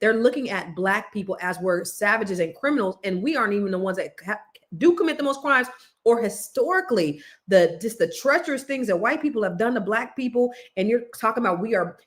They're looking at Black people as we're savages and criminals, and we aren't even the ones that do commit the most crimes, or historically the treacherous things that white people have done to Black people. And you're talking about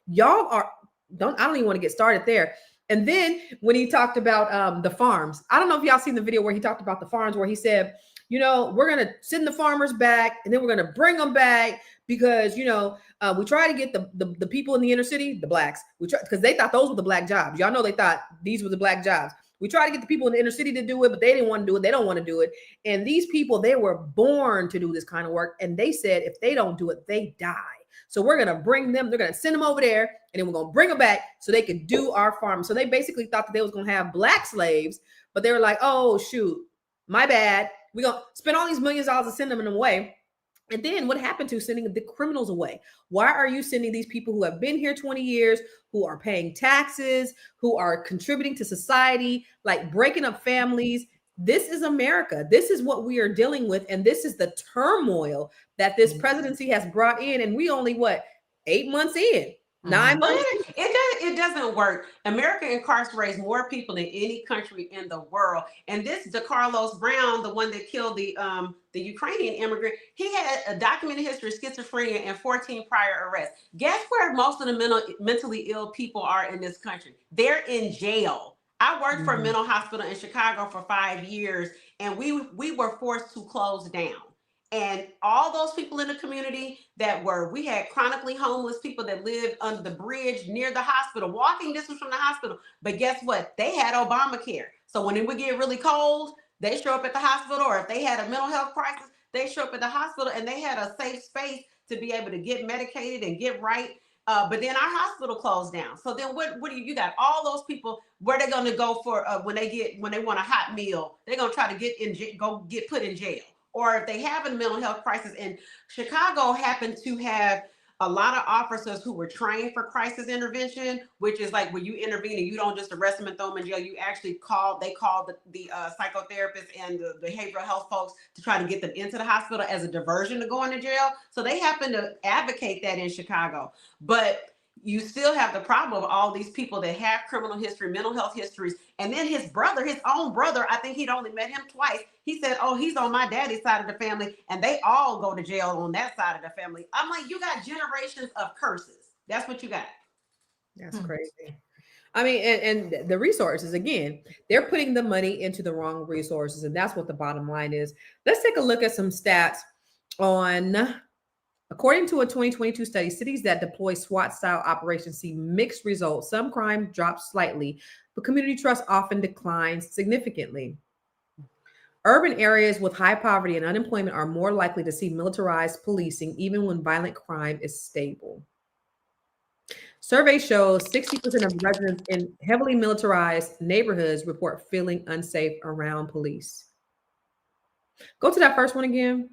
y'all are, I don't even want to get started there. And then when he talked about the farms, I don't know if y'all seen the video where he talked about the farms, where he said, we're going to send the farmers back, and then we're going to bring them back because, we try to get the people in the inner city, the Blacks, because they thought those were the Black jobs. Y'all know they thought these were the Black jobs. We try to get the people in the inner city to do it, but they didn't want to do it. They don't want to do it. And these people, they were born to do this kind of work. And they said, if they don't do it, they die. So we're going to bring them, they're going to send them over there, and then we're going to bring them back so they could do our farm. So they basically thought that they was going to have Black slaves, but they were like, oh, shoot, my bad. We're going to spend all these millions of dollars to send them away. And then what happened to sending the criminals away? Why are you sending these people who have been here 20 years, who are paying taxes, who are contributing to society, like breaking up families? This is America. This is what we are dealing with. And this is the turmoil that this presidency has brought in. And we only, 8 months in? 9 months? It doesn't work. America incarcerates more people than any country in the world. And this DeCarlos Brown, the one that killed the Ukrainian immigrant, he had a documented history of schizophrenia and 14 prior arrests. Guess where most of the mentally ill people are in this country? They're in jail. I worked for a mental hospital in Chicago for 5 years, and we were forced to close down. And all those people in the community we had chronically homeless people that lived under the bridge near the hospital, walking distance from the hospital. But guess what? They had Obamacare. So when it would get really cold, they show up at the hospital, or if they had a mental health crisis, they show up at the hospital, and they had a safe space to be able to get medicated and get right. But then our hospital closed down. So then what do you got? All those people, where they're going to go for when they want a hot meal, they're going to try to get put in jail. Or if they have a mental health crisis. And Chicago happened to have a lot of officers who were trained for crisis intervention, which is like when you intervene and you don't just arrest them and throw them in jail, you actually call the psychotherapists and the behavioral health folks to try to get them into the hospital as a diversion to going to jail. So they happen to advocate that in Chicago. But you still have the problem of all these people that have criminal history, mental health histories. And then his own brother, I think he'd only met him twice. He said, oh, he's on my daddy's side of the family, and they all go to jail on that side of the family. I'm like, you got generations of curses. That's what you got. That's crazy. I mean, and the resources, again, they're putting the money into the wrong resources. And that's what the bottom line is. Let's take a look at some stats on, according to a 2022 study, cities that deploy SWAT-style operations see mixed results. Some crime drops slightly, but community trust often declines significantly. Urban areas with high poverty and unemployment are more likely to see militarized policing, even when violent crime is stable. Survey shows 60% of residents in heavily militarized neighborhoods report feeling unsafe around police. Go to that first one again.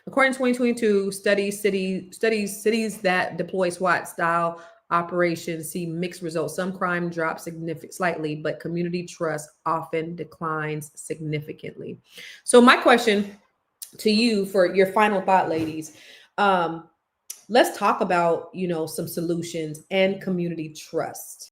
According to 2022 cities that deploy SWAT-style operations see mixed results. Some crime drops slightly, but community trust often declines significantly. So my question to you for your final thought, ladies, let's talk about, some solutions and community trust.